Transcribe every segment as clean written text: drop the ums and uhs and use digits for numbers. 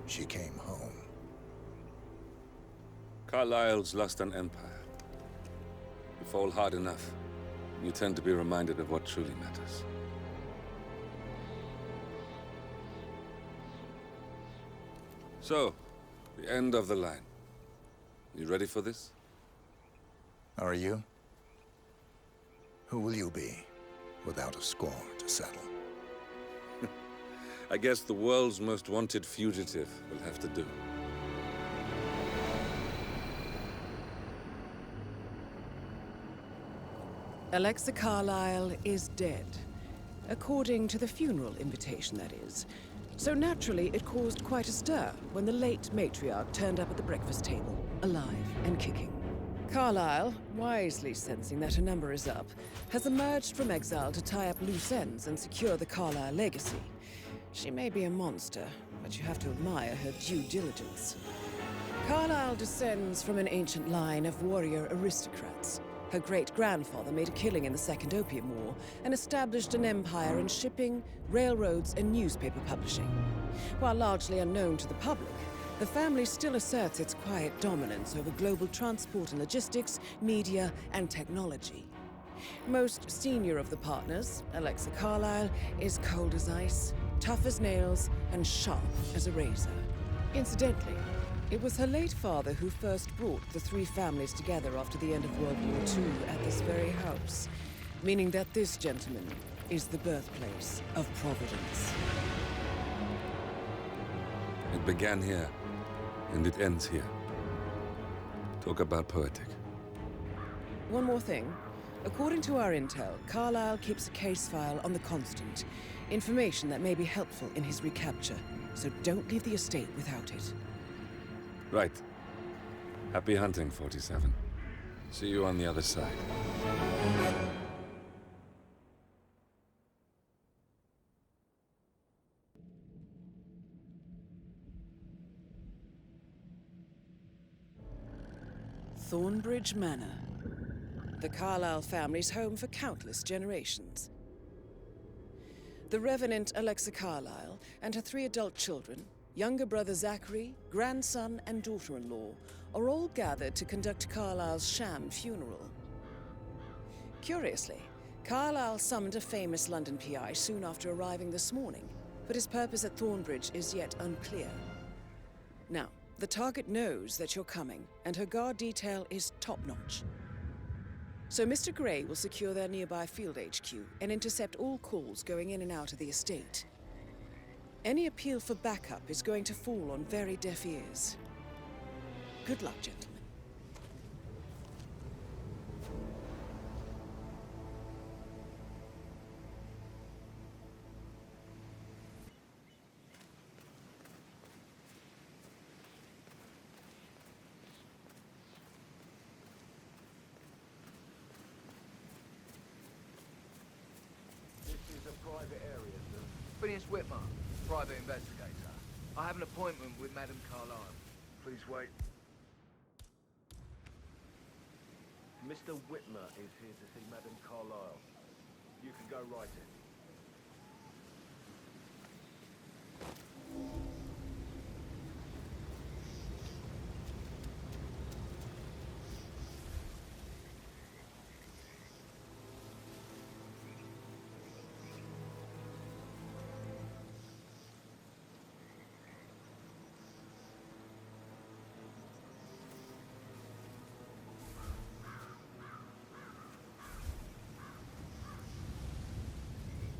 she came home. Carlyle's lost an empire. You fall hard enough, you tend to be reminded of what truly matters. So, the end of the line. You ready for this? Are you? Who will you be, without a score to settle? I guess the world's most wanted fugitive will have to do. Alexa Carlyle is dead. According to the funeral invitation, that is. So naturally, it caused quite a stir when the late matriarch turned up at the breakfast table, alive and kicking. Carlyle, wisely sensing that her number is up, has emerged from exile to tie up loose ends and secure the Carlyle legacy. She may be a monster, but you have to admire her due diligence. Carlyle descends from an ancient line of warrior aristocrats. Her great-grandfather made a killing in the Second Opium War and established an empire in shipping, railroads, and newspaper publishing. While largely unknown to the public, the family still asserts its quiet dominance over global transport and logistics, media, and technology. Most senior of the partners, Alexa Carlyle, is cold as ice, tough as nails, and sharp as a razor. Incidentally, it was her late father who first brought the three families together after the end of World War II at this very house, meaning that this gentleman is the birthplace of Providence. It began here, and it ends here. Talk about poetic. One more thing. According to our intel, Carlyle keeps a case file on the Constant. Information that may be helpful in his recapture, so don't leave the estate without it. Right. Happy hunting, 47. See you on the other side. Thornbridge Manor. The Carlyle family's home for countless generations. The Revenant Alexa Carlyle and her 3 adult children, younger brother Zachary, grandson, and daughter-in-law, are all gathered to conduct Carlyle's sham funeral. Curiously, Carlyle summoned a famous London PI soon after arriving this morning, but his purpose at Thornbridge is yet unclear. Now, the target knows that you're coming, and her guard detail is top-notch. So Mr. Gray will secure their nearby field HQ and intercept all calls going in and out of the estate. Any appeal for backup is going to fall on very deaf ears. Good luck, gentlemen. This is a private area, sir. Phineas Whitmer, private investigator. I have an appointment with Madame Carlyle. Please wait. Mr. Whitmer is here to see Madame Carlyle. You can go right in.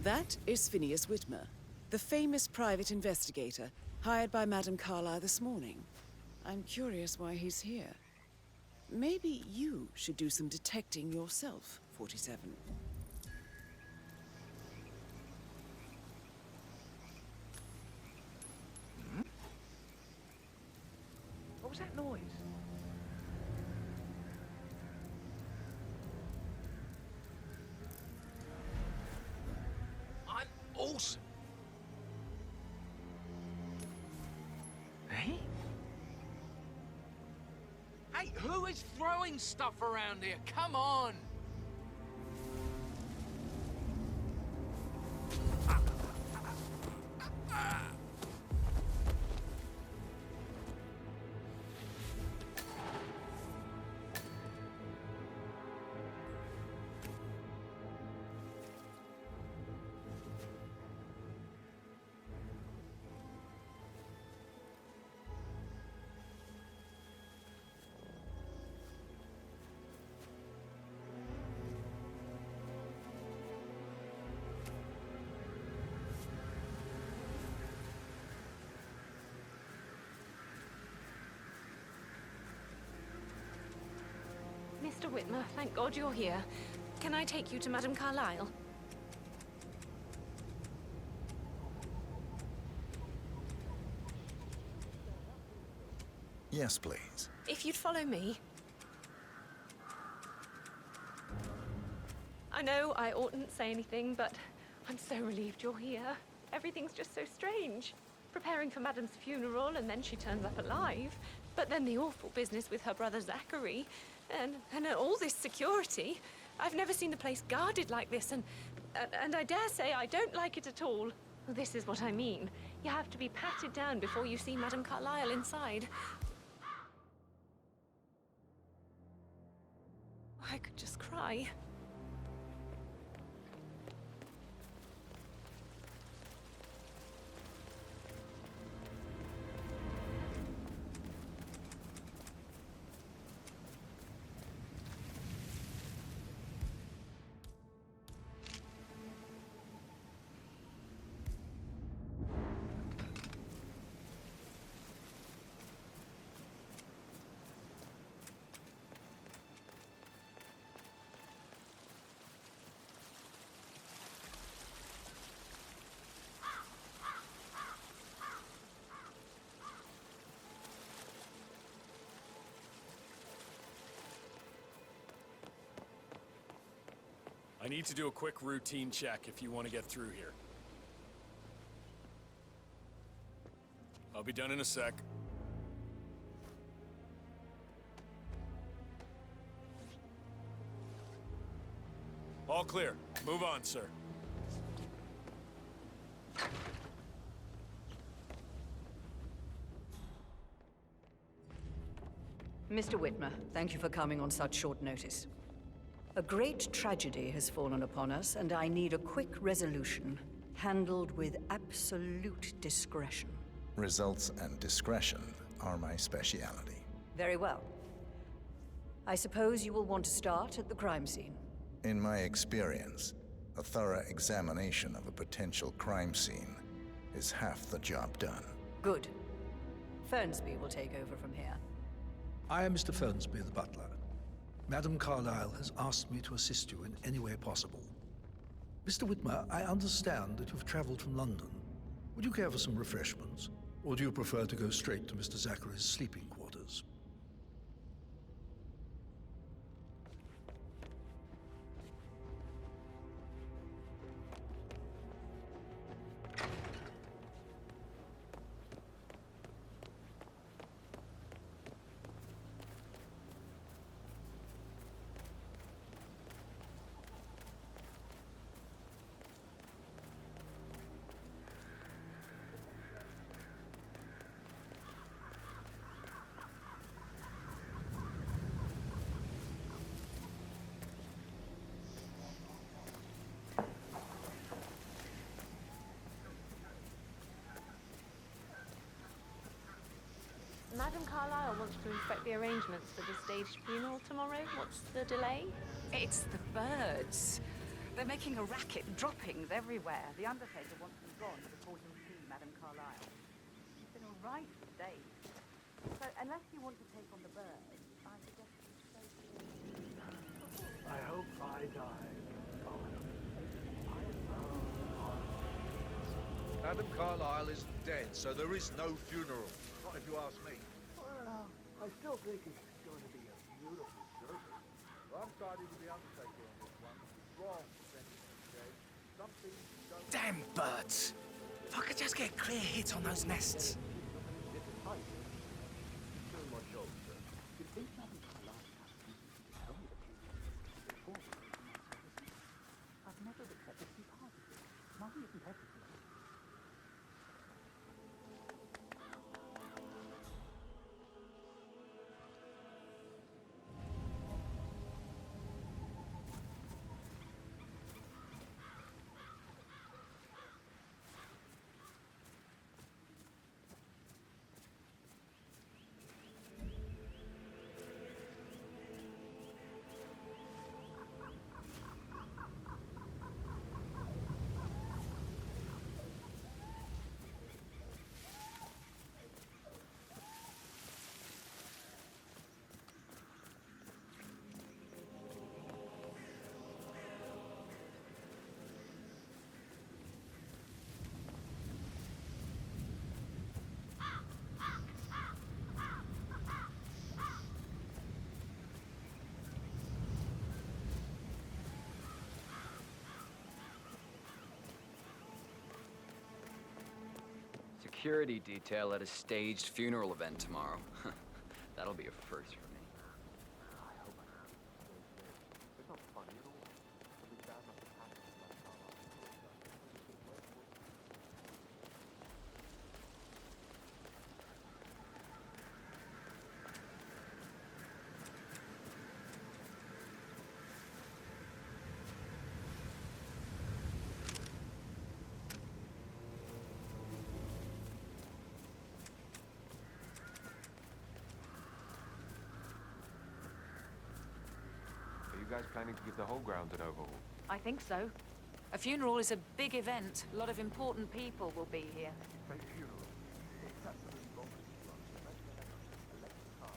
That is Phineas Whitmer, the famous private investigator hired by Madame Carlyle this morning. I'm curious why he's here. Maybe you should do some detecting yourself, 47. What was that noise? I'm awesome. Hey? Hey, who is throwing stuff around here? Come on! Mr. Whitmer, thank God you're here. Can I take you to Madame Carlyle? Yes, please. If you'd follow me. I know I oughtn't say anything, but I'm so relieved you're here. Everything's just so strange. Preparing for Madame's funeral, and then she turns up alive. But then the awful business with her brother Zachary, and all this security. I've never seen the place guarded like this, and I dare say I don't like it at all. This is what I mean. You have to be patted down before you see Madame Carlyle inside. I could just cry. I need to do a quick routine check if you want to get through here. I'll be done in a sec. All clear. Move on, sir. Mr. Whitmer, thank you for coming on such short notice. A great tragedy has fallen upon us, and I need a quick resolution, handled with absolute discretion. Results and discretion are my speciality. Very well. I suppose you will want to start at the crime scene. In my experience, a thorough examination of a potential crime scene is half the job done. Good. Fernsby will take over from here. I am Mr. Fernsby, the butler. Madame Carlyle has asked me to assist you in any way possible. Mr. Whitmer, I understand that you've traveled from London. Would you care for some refreshments? Or do you prefer to go straight to Mr. Zachary's sleeping quarters? Madame Carlyle wants to inspect the arrangements for the staged funeral tomorrow. What's the delay? It's the birds. They're making a racket, droppings everywhere. The undertaker wants them gone before he'll see Madame Carlyle. She's been a right state. So unless you want to take on the birds, I suggest you stay here. I hope I die. Madame Carlyle is dead, so there is no funeral. Not if you ask me. Well, I still think it's going to be a beautiful service. Well, I'm siding with the undertaker on this one. Wrong, sentiment dead. Something don't... Damn birds! If I could just get a clear hit on those nests. I've never accepted to be part of it. Money isn't everything. security detail at a staged funeral event tomorrow. That'll be a first for me. It's not funny at all. It'll be bad enough to happen to Madame Carlyle. Are you guys planning to give the whole grounds an overhaul? I think so. A funeral is a big event. A lot of important people will be here. Fake funeral. It's absolutely bonkers to us. Imagine Alexa Carlyle.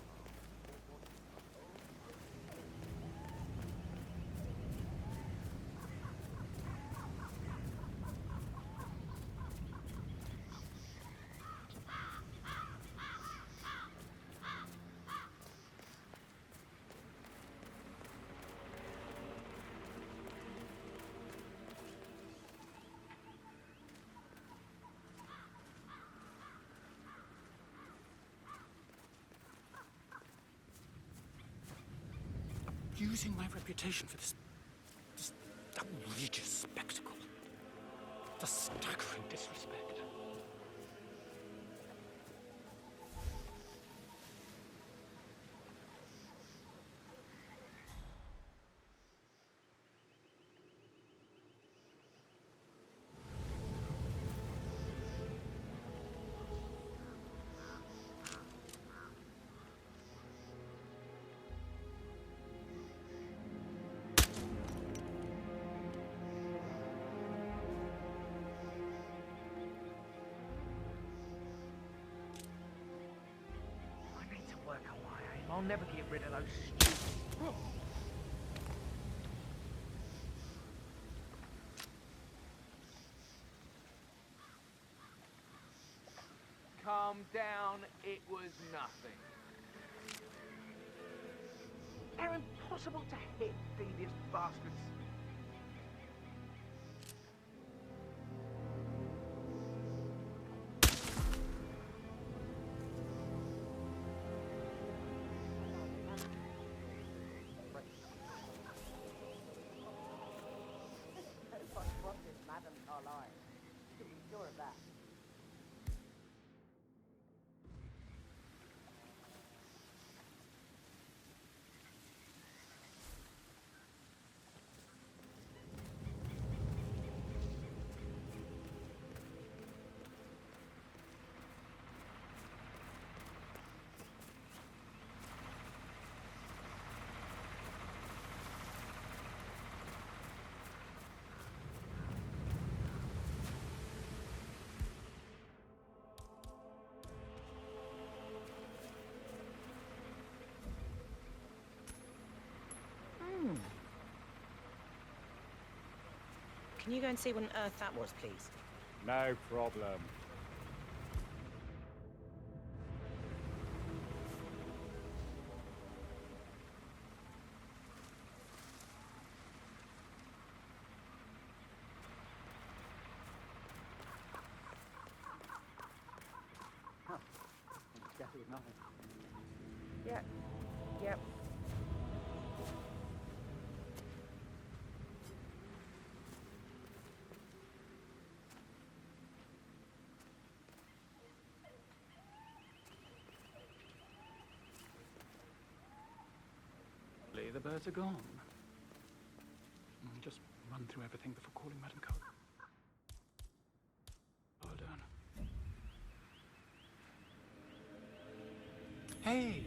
Using my reputation for this outrageous spectacle. The staggering disrespect. Work on my aim. I'll never get rid of those stupid... Calm down, it was nothing. They're impossible to hit, devious bastards. Madame Carlyle. You can be sure of that. Can you go and see what on earth that was, please? No problem. Huh. Definitely nothing. Yeah. Yep. The birds are gone. Just run through everything before calling Madame Carlyle. Well done. Hey!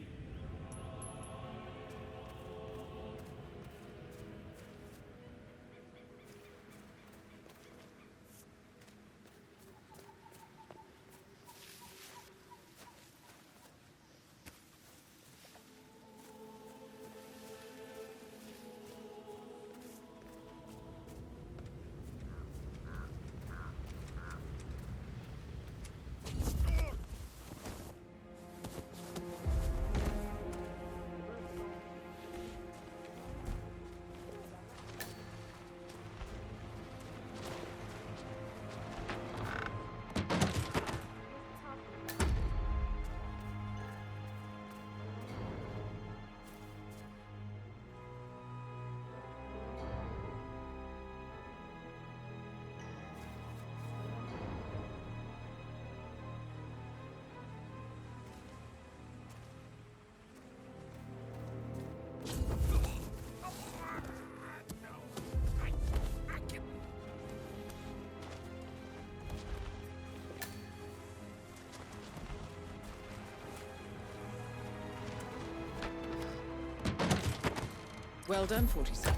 Well done, 47.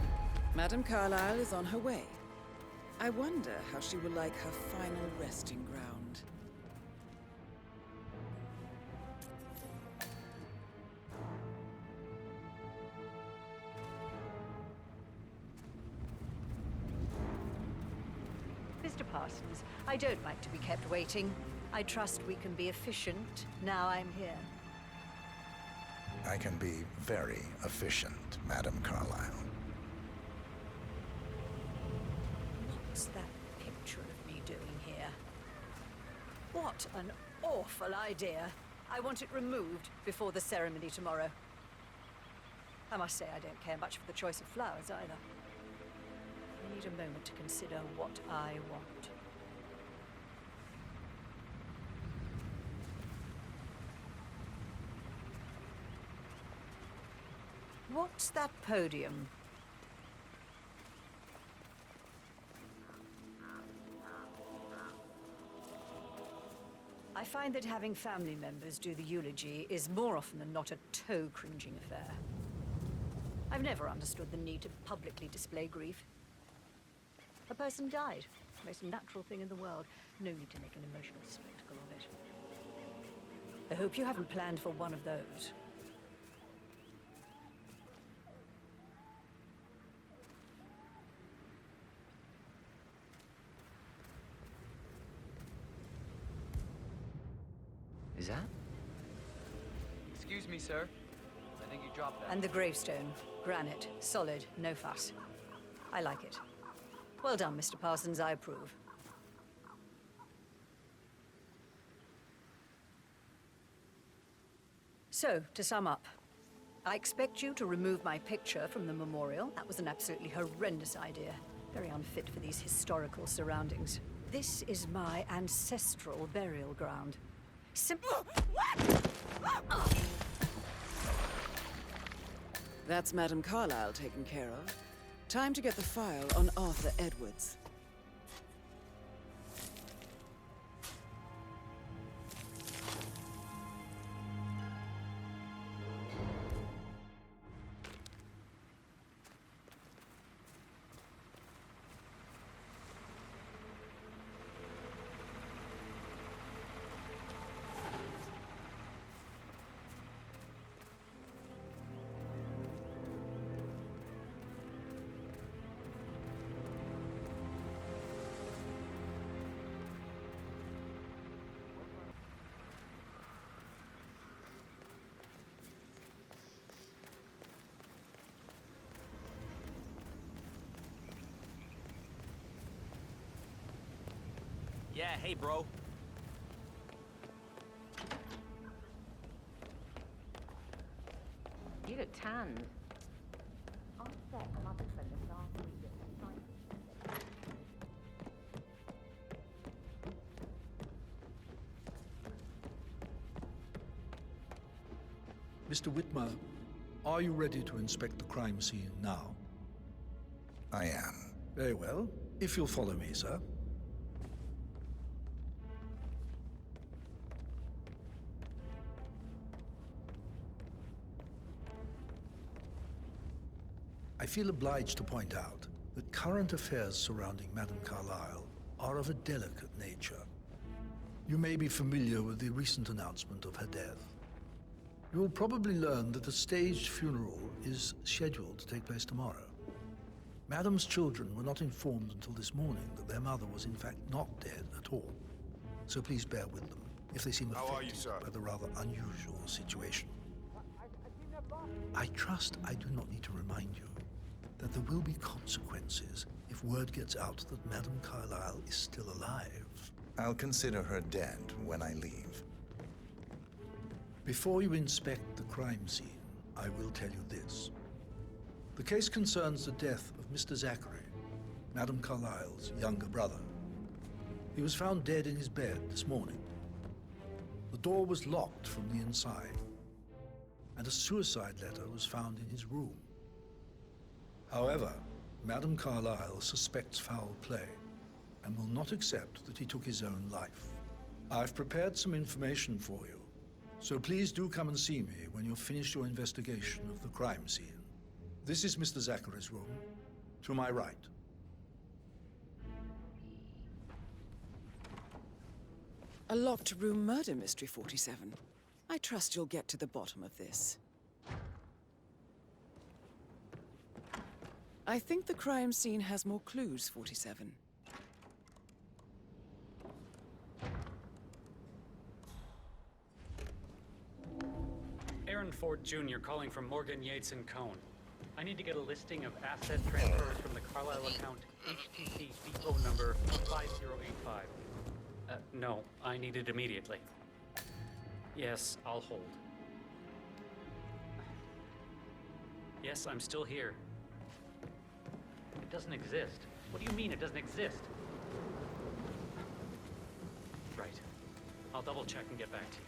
Madame Carlyle is on her way. I wonder how she will like her final resting ground. Mr. Parsons, I don't like to be kept waiting. I trust we can be efficient now I'm here. I can be very efficient, Madame Carlyle. What's that picture of me doing here? What an awful idea. I want it removed before the ceremony tomorrow. I must say I don't care much for the choice of flowers either. I need a moment to consider what I want. What's that podium? I find that having family members do the eulogy is more often than not a toe-cringing affair. I've never understood the need to publicly display grief. A person died. Most natural thing in the world. No need to make an emotional spectacle of it. I hope you haven't planned for one of those. Is that? Excuse me, sir. I think you dropped that. And the gravestone. Granite. Solid. No fuss. I like it. Well done, Mr. Parsons. I approve. So, to sum up, I expect you to remove my picture from the memorial. That was an absolutely horrendous idea. Very unfit for these historical surroundings. This is my ancestral burial ground. That's Madame Carlyle taken care of. Time to get the file on Arthur Edwards. Yeah, hey, bro. You look tanned. I set another fella last week at Mr. Whitmer, are you ready to inspect the crime scene now? I am. Very well. If you'll follow me, sir. I feel obliged to point out that current affairs surrounding Madame Carlyle are of a delicate nature. You may be familiar with the recent announcement of her death. You will probably learn that a staged funeral is scheduled to take place tomorrow. Madame's children were not informed until this morning that their mother was in fact not dead at all. So please bear with them if they seem affected by the rather unusual situation. I trust I do not need to remind you that there will be consequences if word gets out that Madame Carlyle is still alive. I'll consider her dead when I leave. Before you inspect the crime scene, I will tell you this. The case concerns the death of Mr. Zachary, Madame Carlyle's younger brother. He was found dead in his bed this morning. The door was locked from the inside, and a suicide letter was found in his room. However, Madame Carlyle suspects foul play and will not accept that he took his own life. I've prepared some information for you, so please do come and see me when you've finished your investigation of the crime scene. This is Mr. Zachary's room. To my right. A locked room murder mystery, 47. I trust you'll get to the bottom of this. I think the crime scene has more clues, 47. Aaron Ford Jr. calling from Morgan, Yates & Cohn. I need to get a listing of asset transfers from the Carlisle account HTC depot number 5085. No, I need it immediately. Yes, I'll hold. Yes, I'm still here. It doesn't exist. What do you mean it doesn't exist? Right. I'll double check and get back to you.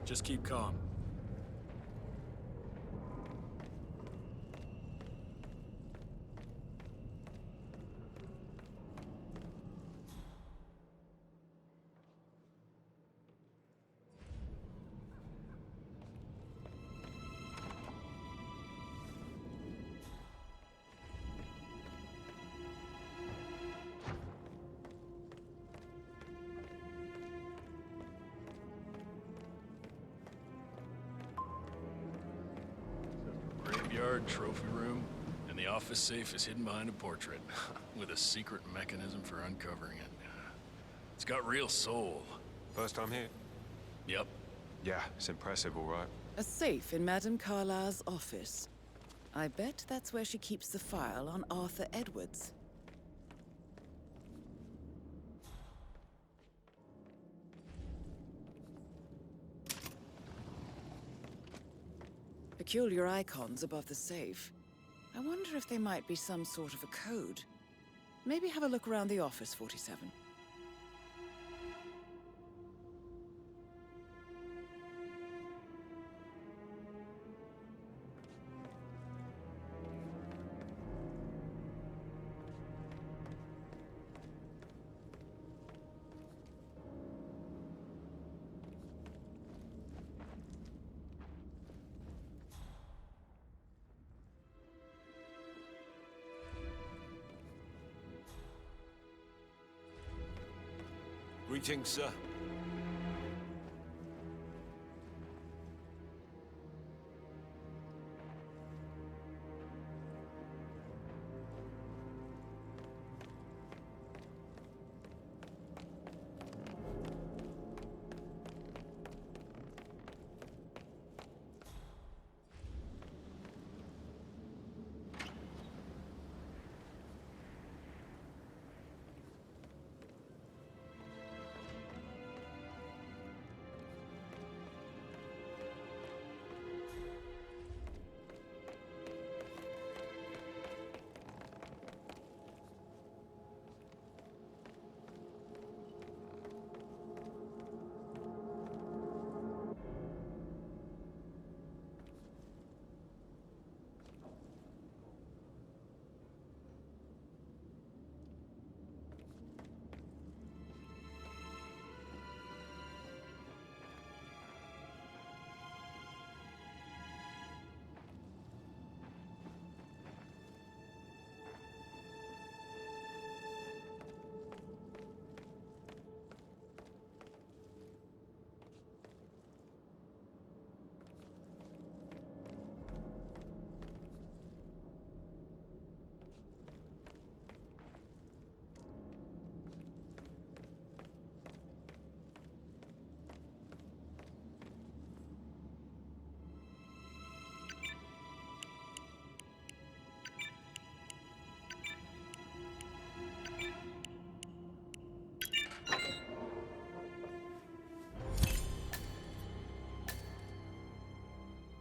Just keep calm. Graveyard, trophy room, and the office safe is hidden behind a portrait, with a secret mechanism for uncovering it. It's got real soul. First time here? Yep. Yeah, it's impressive, all right. A safe in Madame Carlyle's office. I bet that's where she keeps the file on Arthur Edwards. Peculiar icons above the safe. I wonder if they might be some sort of a code. Maybe have a look around the office, 47. Greetings, sir.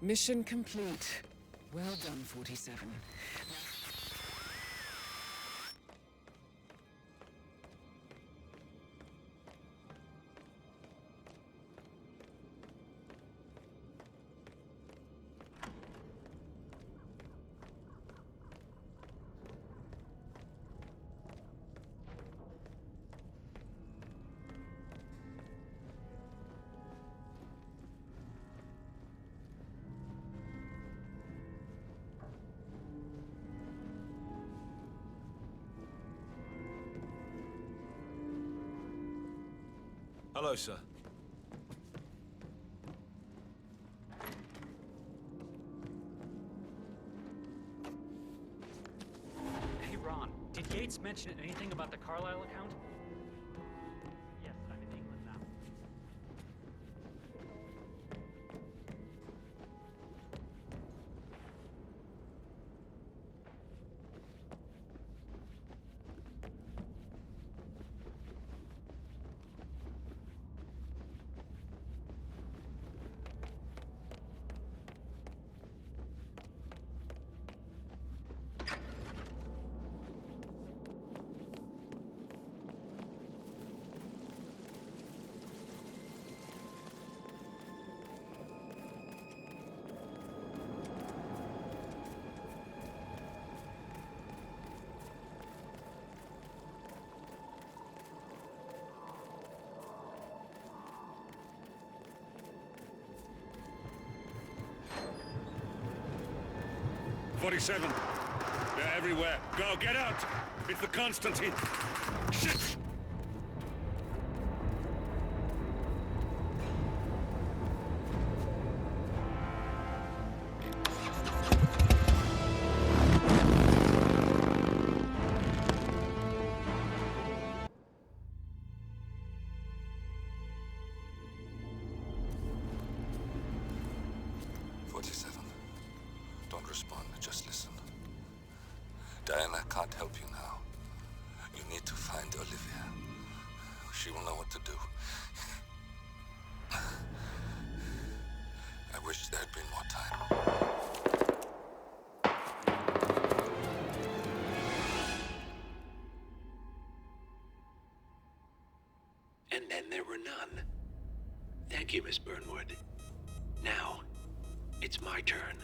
Mission complete. Well done, 47. Hello, sir. Hey, Ron, did Yates mention anything about the Carlisle account? Yes, I'm in England now. "47. They're everywhere. Go, get out! It's the Constantine. Shit! Don't respond, just listen. Diana can't help you now. You need to find Olivia. She will know what to do. I wish there had been more time. And then there were none. Thank you, Miss Burnwood. Now, it's my turn.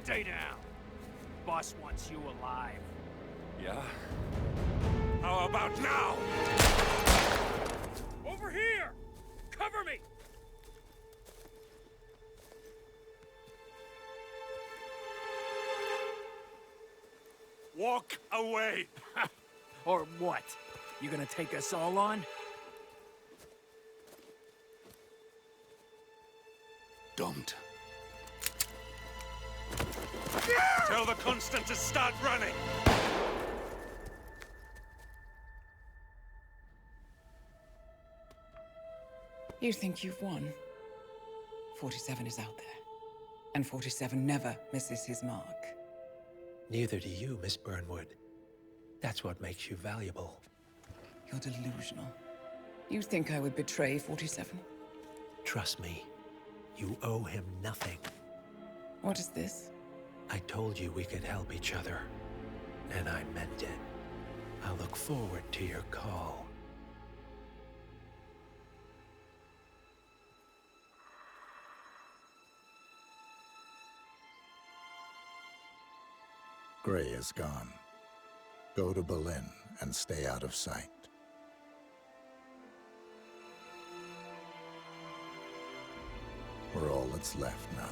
Stay down. Boss wants you alive. Yeah? How about now? Over here! Cover me! Walk away! Or what? You gonna take us all on? Don't. Tell the Constant to start running! You think you've won? 47 is out there. And 47 never misses his mark. Neither do you, Miss Burnwood. That's what makes you valuable. You're delusional. You think I would betray 47? Trust me, you owe him nothing. What is this? I told you we could help each other, and I meant it. I'll look forward to your call. Gray is gone. Go to Berlin and stay out of sight. We're all that's left now.